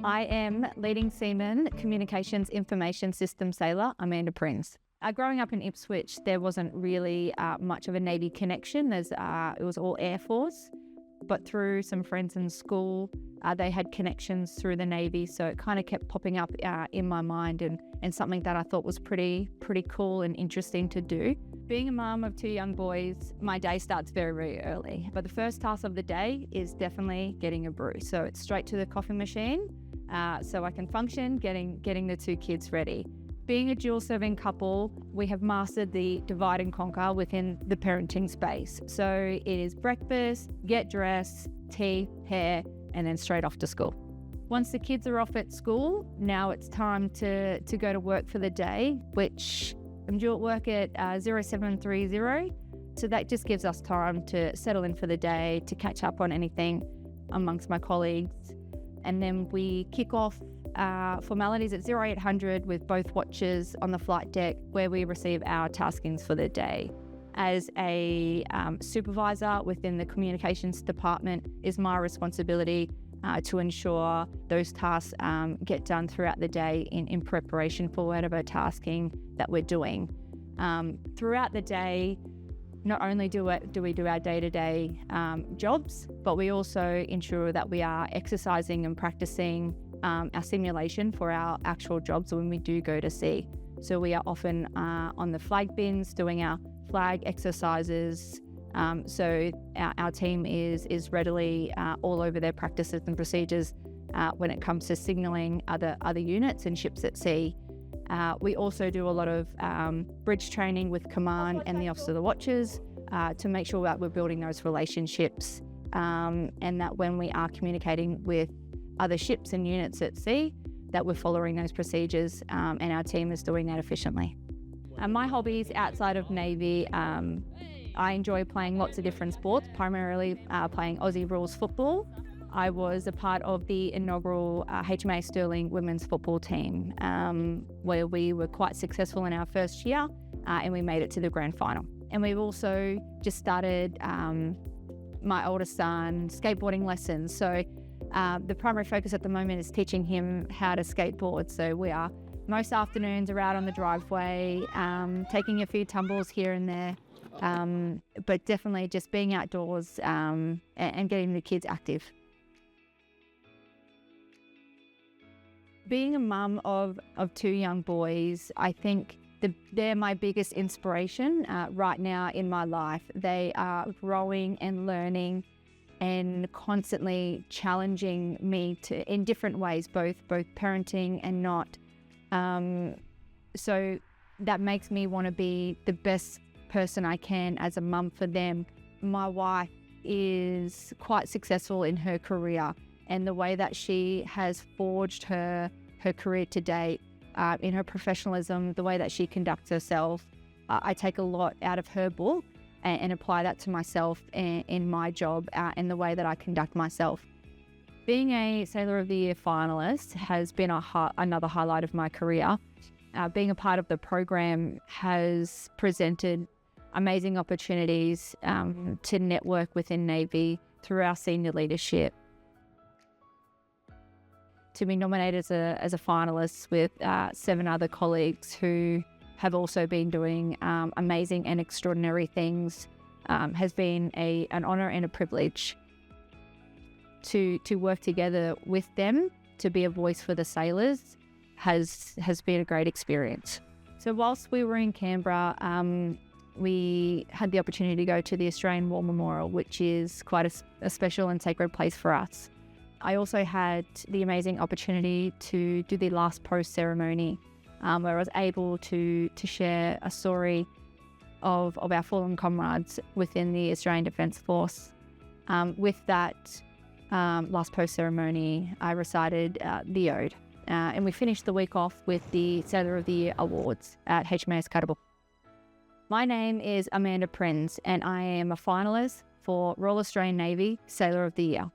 I am leading Seaman Communications Information System Sailor, Amanda Prins. Growing up in Ipswich, there wasn't really much of a Navy connection. It was all Air Force, but through some friends in school, they had connections through the Navy, so it kind of kept popping up in my mind and something that I thought was pretty cool and interesting to do. Being a mum of two young boys, my day starts very, very early, but the first task of the day is definitely getting a brew. So it's straight to the coffee machine so I can function getting the two kids ready. Being a dual-serving couple, we have mastered the divide and conquer within the parenting space. So it is breakfast, get dressed, tea, hair, and then straight off to school. Once the kids are off at school, now it's time to go to work for the day, which I'm due at work at 0730. So that just gives us time to settle in for the day, to catch up on anything amongst my colleagues. And then we kick off formalities at 0800 with both watches on the flight deck, where we receive our taskings for the day. As a supervisor within the communications department, is my responsibility to ensure those tasks get done throughout the day in preparation for whatever tasking that we're doing. Throughout the day, not only do we do our day-to-day jobs, but we also ensure that we are exercising and practicing our simulation for our actual jobs when we do go to sea. So we are often on the flag bins doing our flag exercises. So our team is readily all over their practices and procedures when it comes to signalling other units and ships at sea. We also do a lot of bridge training with command and the officer of the watches to make sure that we're building those relationships and that when we are communicating with other ships and units at sea, that we're following those procedures and our team is doing that efficiently. My hobbies outside of Navy, I enjoy playing lots of different sports, primarily playing Aussie rules football. I was a part of the inaugural HMA Stirling women's football team, where we were quite successful in our first year and we made it to the grand final. And we've also just started my oldest son skateboarding lessons. So the primary focus at the moment is teaching him how to skateboard. So we are most afternoons are out on the driveway, taking a few tumbles here and there, but definitely just being outdoors and getting the kids active. Being a mum of two young boys, I think they're my biggest inspiration right now in my life. They are growing and learning and constantly challenging me in different ways, both parenting and not. So that makes me want to be the best person I can as a mum for them. My wife is quite successful in her career, and the way that she has forged her career to date, in her professionalism, the way that she conducts herself, I take a lot out of her book and apply that to myself in my job and the way that I conduct myself. Being a Sailor of the Year finalist has been another highlight of my career. Being a part of the program has presented amazing opportunities to network within Navy through our senior leadership. To be nominated as a finalist with 7 other colleagues who have also been doing amazing and extraordinary things has been an honour and a privilege. To work together with them, to be a voice for the sailors, has been a great experience. So whilst we were in Canberra, we had the opportunity to go to the Australian War Memorial, which is quite a special and sacred place for us. I also had the amazing opportunity to do the last post ceremony, where I was able to share a story of our fallen comrades within the Australian Defence Force. With that last post ceremony, I recited the ode, and we finished the week off with the Sailor of the Year awards at HMAS Cuttable. My name is Amanda Prins, and I am a finalist for Royal Australian Navy Sailor of the Year.